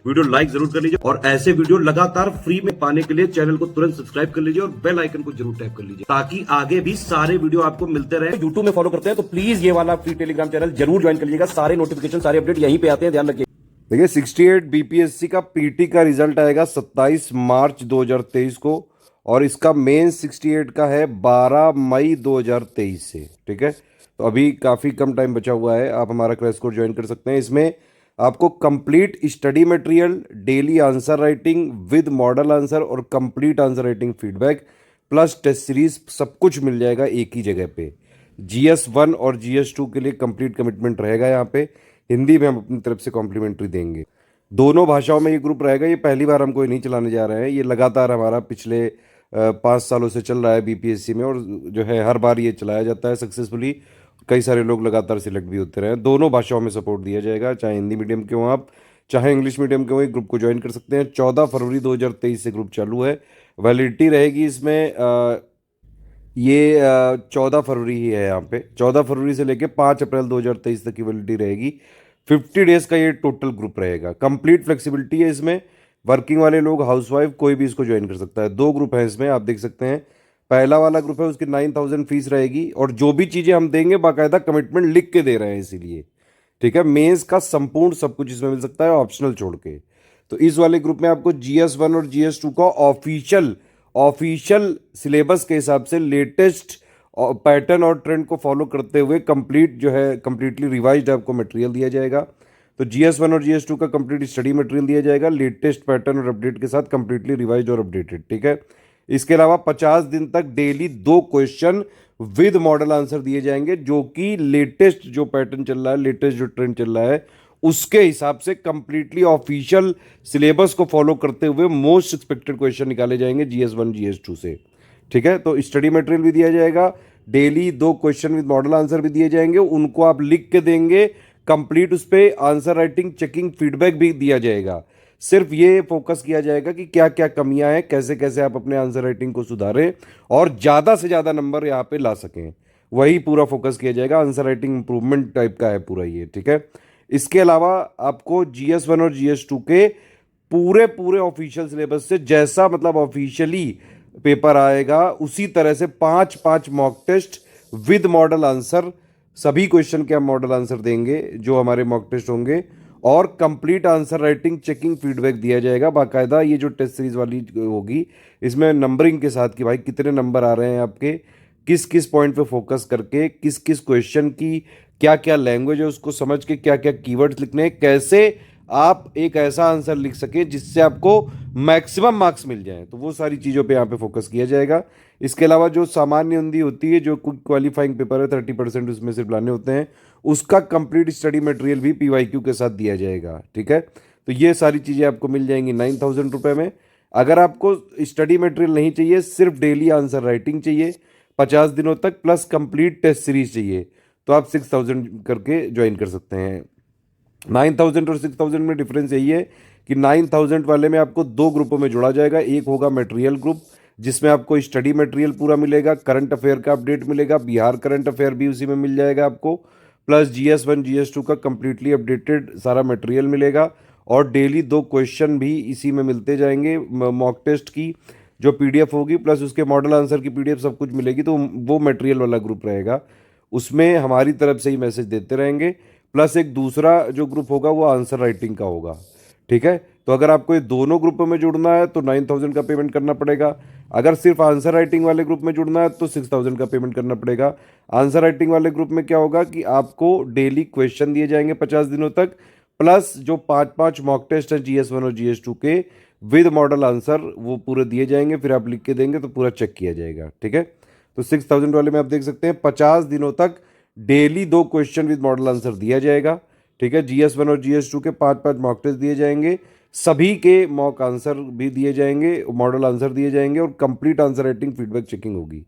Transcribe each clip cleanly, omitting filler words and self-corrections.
Video like जरूर कर लीजिए और ऐसे वीडियो लगातार फ्री में पाने के लिए चैनल को तुरंत सब्सक्राइब कर लीजिए और बेल आइकन को जरूर टैप कर लीजिए ताकि आगे भी सारे वीडियो आपको मिलते रहे। यूट्यूब में फॉलो करते हैं तो प्लीज ये वाला फ्री टेलीग्राम चैनल जरूर ज्वाइन कर लीजिएगा। सारे नोटिफिकेशन सारे अपडेट यहीं पे आते हैं, ध्यान रखिए। देखिए 68 बीपीएससी का पीटी का रिजल्ट आएगा 27 मार्च 2023 को और इसका मेन 68 का है 12 मई 2023 से। ठीक है, तो अभी काफ़ी कम टाइम बचा हुआ है, आप हमारा क्रैश कोर्स ज्वाइन कर सकते हैं। इसमें आपको complete study material, daily answer writing with model answer और complete answer writing feedback plus test series सब कुछ मिल जाएगा एक ही जगह पे। GS1 और GS2 के लिए कंप्लीट कमिटमेंट रहेगा यहाँ पे। हिंदी में हम अपनी तरफ से कॉम्प्लीमेंट्री देंगे। दोनों भाषाओं में ये ग्रुप रहेगा। ये पहली बार हम कोई नहीं चलाने जा रहे हैं, ये लगातार हमारा पिछले 5 सालों से चल रहा है बीपीएससी में और जो है हर बार ये चलाया जाता है सक्सेसफुली। कई सारे लोग लगातार सिलेक्ट भी होते रहे। दोनों भाषाओं में सपोर्ट दिया जाएगा, चाहे हिंदी मीडियम के हो आप, चाहे इंग्लिश मीडियम के हो, ग्रुप को ज्वाइन कर सकते हैं। 14 फरवरी 2023 से ग्रुप चालू है। वैलिडिटी रहेगी इसमें ये 14 फरवरी ही है। यहाँ पे 14 फरवरी से लेके 5 अप्रैल 2023 तक की वैलिडिटी रहेगी। 50 डेज का ये टोटल ग्रुप रहेगा। कंप्लीट फ्लेक्सिबिलिटी है इसमें। वर्किंग वाले लोग, हाउसवाइफ, कोई भी इसको ज्वाइन कर सकता है। 2 ग्रुप हैं इसमें, आप देख सकते हैं। पहला वाला ग्रुप है उसकी 9000 फीस रहेगी और जो भी चीज़ें हम देंगे बाकायदा कमिटमेंट लिख के दे रहे हैं इसीलिए। ठीक है, मेंस का संपूर्ण सब कुछ इसमें मिल सकता है ऑप्शनल छोड़ के। तो इस वाले ग्रुप में आपको GS1 और GS2 का ऑफिशियल सिलेबस के हिसाब से लेटेस्ट पैटर्न और ट्रेंड को फॉलो करते हुए कंप्लीट जो है कंप्लीटली रिवाइज्ड आपको मटेरियल दिया जाएगा। तो GS1 और GS2 का कंप्लीट स्टडी मटेरियल दिया जाएगा लेटेस्ट पैटर्न और अपडेट के साथ, कंप्लीटली रिवाइज्ड और अपडेटेड। ठीक है, इसके अलावा 50 दिन तक daily 2 question with model answer दिए जाएंगे जो कि लेटेस्ट जो पैटर्न चल रहा है, लेटेस्ट जो ट्रेंड चल रहा है उसके हिसाब से कंप्लीटली ऑफिशियल सिलेबस को फॉलो करते हुए मोस्ट एक्सपेक्टेड क्वेश्चन निकाले जाएंगे GS1 GS2 से। ठीक है, तो स्टडी मटेरियल भी दिया जाएगा, daily 2 question with model answer भी दिए जाएंगे, उनको आप लिख के देंगे कंप्लीट। उस पर आंसर राइटिंग चेकिंग फीडबैक भी दिया जाएगा। सिर्फ ये फोकस किया जाएगा कि क्या क्या कमियां हैं, कैसे कैसे आप अपने आंसर राइटिंग को सुधारें और ज़्यादा से ज़्यादा नंबर यहाँ पे ला सकें, वही पूरा फोकस किया जाएगा। आंसर राइटिंग इंप्रूवमेंट टाइप का है पूरा ये। ठीक है, इसके अलावा आपको GS1 और GS2 के पूरे पूरे ऑफिशियल सिलेबस से जैसा मतलब ऑफिशियली पेपर आएगा उसी तरह से 5 mock test with model answer, सभी क्वेश्चन के हम मॉडल आंसर देंगे जो हमारे मॉक टेस्ट होंगे और complete answer writing checking feedback दिया जाएगा बाकायदा। ये जो टेस्ट सीरीज वाली होगी इसमें नंबरिंग के साथ कि भाई कितने नंबर आ रहे हैं आपके, किस किस पॉइंट पे फोकस करके, किस किस क्वेश्चन की क्या क्या लैंग्वेज है उसको समझ के क्या क्या कीवर्ड्स लिखने हैं, कैसे आप एक ऐसा आंसर लिख सके जिससे आपको मैक्सिमम मार्क्स मिल जाएं। तो वो सारी चीज़ों पे यहाँ पे फोकस किया जाएगा। इसके अलावा जो सामान्य हिंदी होती है, जो क्वालिफाइंग पेपर है 30% उसमें सिर्फ लाने होते हैं, उसका कंप्लीट स्टडी मटेरियल भी PYQ के साथ दिया जाएगा। ठीक है, तो ये सारी चीज़ें आपको मिल जाएंगी 9000 रुपये में। अगर आपको स्टडी मटेरियल नहीं चाहिए, सिर्फ डेली आंसर राइटिंग चाहिए 50 दिनों तक प्लस कंप्लीट टेस्ट सीरीज चाहिए, तो आप 6000 करके ज्वाइन कर सकते हैं। 9000 और 6000 में डिफरेंस यही है कि 9000 वाले में आपको 2 ग्रुपों में जोड़ा जाएगा। एक होगा मटेरियल ग्रुप जिसमें आपको स्टडी मटेरियल पूरा मिलेगा, करंट अफेयर का अपडेट मिलेगा, बिहार करंट अफेयर भी उसी में मिल जाएगा आपको, प्लस GS1 GS2 का कंप्लीटली अपडेटेड सारा मटेरियल मिलेगा और डेली 2 क्वेश्चन भी इसी में मिलते जाएंगे। मॉक टेस्ट की जो PDF होगी प्लस उसके मॉडल आंसर की PDF सब कुछ मिलेगी। तो वो मटेरियल वाला ग्रुप रहेगा, उसमें हमारी तरफ से ही मैसेज देते रहेंगे। प्लस एक दूसरा जो ग्रुप होगा वो आंसर राइटिंग का होगा। ठीक है, तो अगर आपको ये दोनों ग्रुपों में जुड़ना है तो 9000 का पेमेंट करना पड़ेगा। अगर सिर्फ आंसर राइटिंग वाले ग्रुप में जुड़ना है तो 6000 का पेमेंट करना पड़ेगा। आंसर राइटिंग वाले ग्रुप में क्या होगा कि आपको डेली क्वेश्चन दिए जाएंगे 50 दिनों तक, प्लस जो 5 मॉक टेस्ट हैं GS1 और GS2 के विद मॉडल आंसर वो पूरे दिए जाएंगे, फिर आप लिख के देंगे तो पूरा चेक किया जाएगा। ठीक है, तो 6000 वाले में आप देख सकते हैं 50 दिनों तक daily 2 question with model answer दिया जाएगा। ठीक है, GS1 और GS2 के 5 मॉक टेस्ट दिए जाएंगे, सभी के मॉक आंसर भी दिए जाएंगे, मॉडल आंसर दिए जाएंगे और complete answer writing feedback checking होगी।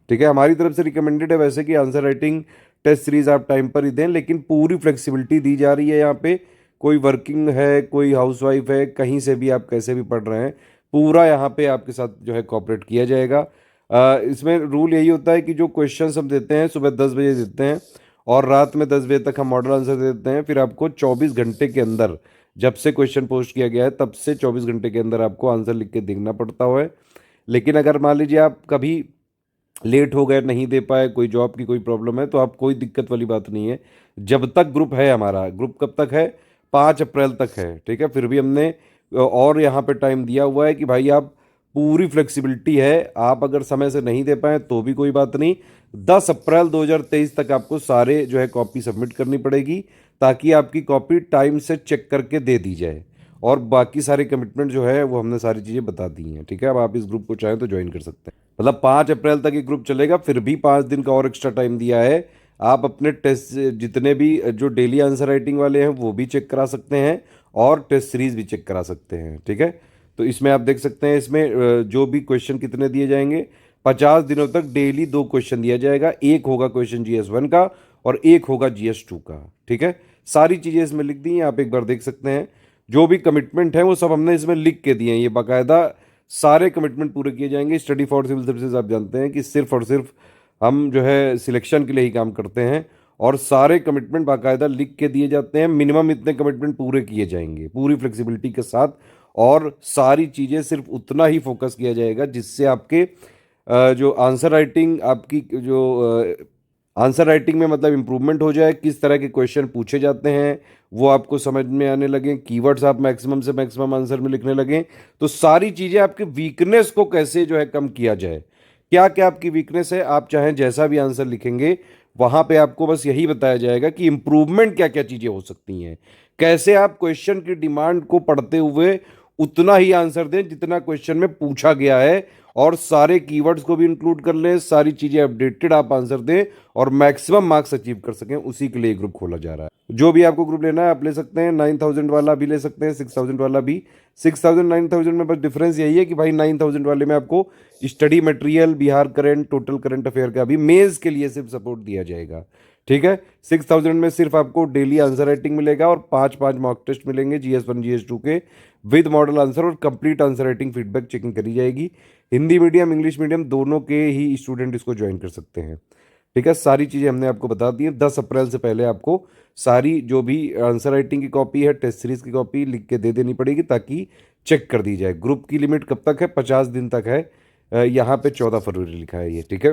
ठीक है, हमारी तरफ से रिकमेंडेड है वैसे कि आंसर राइटिंग टेस्ट सीरीज आप टाइम पर ही दें, लेकिन पूरी फ्लेक्सिबिलिटी दी जा रही है यहाँ पे। कोई वर्किंग है, कोई हाउसवाइफ है, कहीं से भी आप कैसे भी पढ़ रहे हैं, पूरा यहाँ पे आपके साथ जो है कोऑपरेट किया जाएगा। इसमें रूल यही होता है कि जो क्वेश्चन हम देते हैं सुबह 10 बजे देते हैं और रात में 10 बजे तक हम मॉडल आंसर देते हैं, फिर आपको 24 घंटे के अंदर जब से क्वेश्चन पोस्ट किया गया है तब से 24 घंटे के अंदर आपको आंसर लिख के देखना पड़ता है। लेकिन अगर मान लीजिए आप कभी लेट हो गए, नहीं दे पाए, कोई जॉब की कोई प्रॉब्लम है, तो आप कोई दिक्कत वाली बात नहीं है। जब तक ग्रुप है, हमारा ग्रुप कब तक है, 5 अप्रैल तक है, ठीक है। फिर भी हमने और यहाँ पे टाइम दिया हुआ है कि भाई आप पूरी फ्लेक्सिबिलिटी है, आप अगर समय से नहीं दे पाए तो भी कोई बात नहीं। 10 अप्रैल 2023 तक आपको सारे जो है कॉपी सबमिट करनी पड़ेगी, ताकि आपकी कॉपी टाइम से चेक करके दे दी जाए। और बाकी सारे कमिटमेंट जो है वो हमने सारी चीज़ें बता दी हैं, ठीक है। अब आप इस ग्रुप को चाहें तो ज्वाइन कर सकते हैं। मतलब 5 अप्रैल तक ये ग्रुप चलेगा, फिर भी 5 दिन का और एक्स्ट्रा टाइम दिया है। आप अपने टेस्ट जितने भी जो डेली आंसर राइटिंग वाले हैं वो भी चेक करा सकते हैं, और टेस्ट सीरीज भी चेक करा सकते हैं, ठीक है। तो इसमें आप देख सकते हैं, इसमें जो भी क्वेश्चन कितने दिए जाएंगे, 50 दिनों तक डेली 2 क्वेश्चन दिया जाएगा। एक होगा क्वेश्चन GS1 का और एक होगा GS2 का, ठीक है। सारी चीज़ें इसमें लिख दी हैं, आप एक बार देख सकते हैं। जो भी कमिटमेंट है वो सब हमने इसमें लिख के दिए हैं, ये बाकायदा सारे कमिटमेंट पूरे किए जाएंगे। स्टडी फॉर सिविल सर्विसेज आप जानते हैं कि सिर्फ और सिर्फ हम जो है सिलेक्शन के लिए ही काम करते हैं, और सारे कमिटमेंट बाकायदा लिख के दिए जाते हैं। मिनिमम इतने कमिटमेंट पूरे किए जाएंगे पूरी फ्लेक्सिबिलिटी के साथ, और सारी चीज़ें सिर्फ उतना ही फोकस किया जाएगा जिससे आपके जो आंसर राइटिंग, आपकी जो आंसर राइटिंग में मतलब इम्प्रूवमेंट हो जाए, किस तरह के क्वेश्चन पूछे जाते हैं वो आपको समझ में आने लगे, कीवर्ड्स आप मैक्सिमम से मैक्सिमम आंसर में लिखने लगें। तो सारी चीज़ें आपकी वीकनेस को कैसे जो है कम किया जाए, क्या क्या आपकी वीकनेस है, आप चाहें जैसा भी आंसर लिखेंगे वहाँ पे आपको बस यही बताया जाएगा कि इम्प्रूवमेंट क्या क्या चीज़ें हो सकती हैं, कैसे आप क्वेश्चन की डिमांड को पढ़ते हुए उतना ही आंसर दें जितना क्वेश्चन में पूछा गया है, और सारे कीवर्ड्स को भी इंक्लूड कर लें, सारी चीज़ें अपडेटेड आप आंसर दें और मैक्सिमम मार्क्स अचीव कर सकें। उसी के लिए ग्रुप खोला जा रहा है। जो भी आपको ग्रुप लेना है आप ले सकते हैं, 9000 वाला भी ले सकते हैं, 6000 वाला भी। 6000 9000 में बस डिफरेंस यही है कि भाई 9000 वाले में आपको study material, Bihar current, total current affair का भी मेंस के लिए सिर्फ सपोर्ट दिया जाएगा, ठीक है। 6000 में सिर्फ आपको डेली आंसर राइटिंग मिलेगा और 5 मॉक टेस्ट मिलेंगे GS1 GS2 के, विद मॉडल आंसर और complete answer writing feedback checking करी जाएगी। हिंदी मीडियम इंग्लिश मीडियम दोनों के ही स्टूडेंट इसको ज्वाइन कर सकते हैं, ठीक है। सारी चीज़ें हमने आपको बता दी हैं। 10 अप्रैल से पहले आपको सारी जो भी आंसर राइटिंग की कॉपी है, टेस्ट सीरीज की कॉपी लिख के दे देनी पड़ेगी, ताकि चेक कर दी जाए। ग्रुप की लिमिट कब तक है, 50 दिन तक है। यहाँ पे 14 फरवरी लिखा है ये, ठीक है।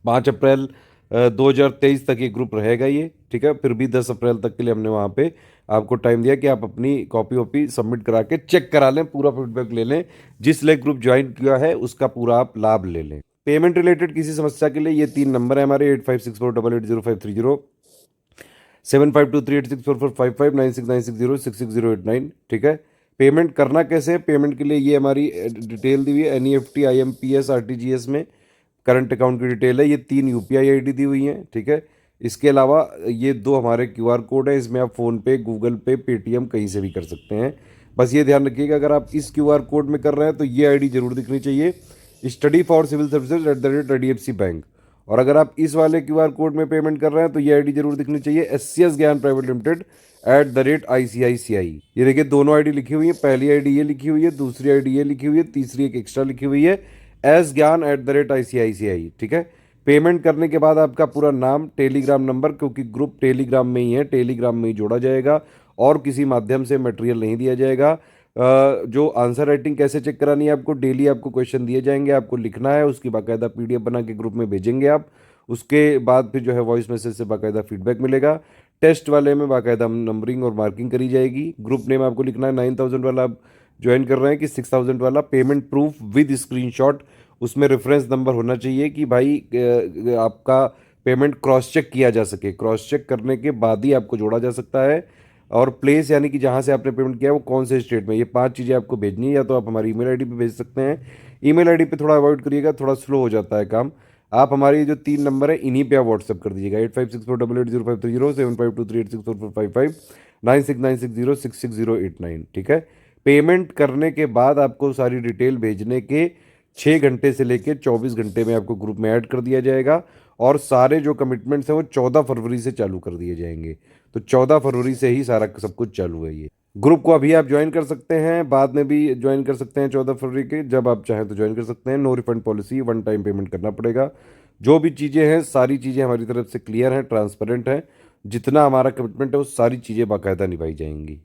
5 अप्रैल 2023 तक ये ग्रुप रहेगा ये, ठीक है। फिर भी 10 अप्रैल तक के लिए हमने वहाँ पे आपको टाइम दिया कि आप अपनी कॉपी वॉपी सबमिट करा के चेक करा लें, पूरा फीडबैक ले लें, जिस लिए ग्रुप ज्वाइन किया है उसका पूरा आप लाभ ले लें। पेमेंट रिलेटेड किसी समस्या के लिए ये 3 नंबर है हमारे, 8564880530, 7523864455, 9696066089, ठीक है। पेमेंट करना कैसे है, पेमेंट के लिए ये हमारी डिटेल दी हुई है, NEFT IMPS RTGS में करंट अकाउंट की डिटेल है। ये 3 UPI ID दी हुई हैं, ठीक है। इसके अलावा ये 2 हमारे QR कोड है, इसमें आप फ़ोनपे, गूगल पे, पेटीएम कहीं से भी कर सकते हैं। बस ये ध्यान रखिएगा, अगर आप इस QR कोड में कर रहे हैं तो ये ID जरूर दिखनी चाहिए, study for civil services @IDFC bank. और अगर आप इस वाले QR कोड में पेमेंट कर रहे हैं तो ये ID जरूर दिखनी चाहिए, SCS ज्ञान प्राइवेट लिमिटेड @ICICI। ये देखिए दोनों ID लिखी हुई है, पहली ID ये लिखी हुई है, दूसरी ID ये लिखी हुई है, तीसरी एक एक्स्ट्रा लिखी हुई है, S ज्ञान @ICICI, ठीक है। पेमेंट करने के बाद आपका पूरा नाम, टेलीग्राम नंबर, क्योंकि ग्रुप टेलीग्राम में ही है, टेलीग्राम में ही जोड़ा जाएगा और किसी माध्यम से मटेरियल नहीं दिया जाएगा। जो आंसर राइटिंग कैसे चेक करानी है आपको, डेली आपको क्वेश्चन दिए जाएंगे, आपको लिखना है, उसकी बाकायदा PDF बना के ग्रुप में भेजेंगे आप। उसके बाद फिर जो है वॉइस मैसेज से बाकायदा फीडबैक मिलेगा। टेस्ट वाले में बाकायदा नंबरिंग और मार्किंग करी जाएगी। ग्रुप नेम आपको लिखना है, 9000 वाला आप ज्वाइन कर रहे हैं कि 6000 वाला, पेमेंट प्रूफ विद स्क्रीनशॉट, उसमें रेफरेंस नंबर होना चाहिए कि भाई आपका पेमेंट क्रॉस चेक किया जा सके। क्रॉस चेक करने के बाद ही आपको जोड़ा जा सकता है। और प्लेस यानी कि जहाँ से आपने पेमेंट किया है वो कौन से स्टेट में, ये 5 चीज़ें आपको भेजनी है। या तो आप हमारी ईमेल आईडी पे भेज सकते हैं, ईमेल आईडी पे थोड़ा अवॉइड करिएगा, थोड़ा स्लो हो जाता है काम। आप हमारी जो 3 नंबर है इन्हीं पे आप व्हाट्सअप कर दीजिएगा, 8564880530, 7523864455, 9696066089, ठीक है। पेमेंट करने के बाद आपको सारी डिटेल भेजने के 6 घंटे से लेकर 24 घंटे में आपको ग्रुप में ऐड कर दिया जाएगा, और सारे जो कमिटमेंट्स हैं वो 14 फरवरी से चालू कर दिए जाएंगे। तो 14 फरवरी से ही सारा सब कुछ चालू है। ये ग्रुप को अभी आप ज्वाइन कर सकते हैं, बाद में भी ज्वाइन कर सकते हैं 14 फरवरी के, जब आप चाहें तो ज्वाइन कर सकते हैं। No refund policy, 1 time payment करना पड़ेगा। जो भी चीज़ें हैं सारी चीज़ें हमारी तरफ से क्लियर हैं, ट्रांसपेरेंट हैं। जितना हमारा कमिटमेंट है वो सारी चीज़ें बाकायदा निभाई जाएंगी।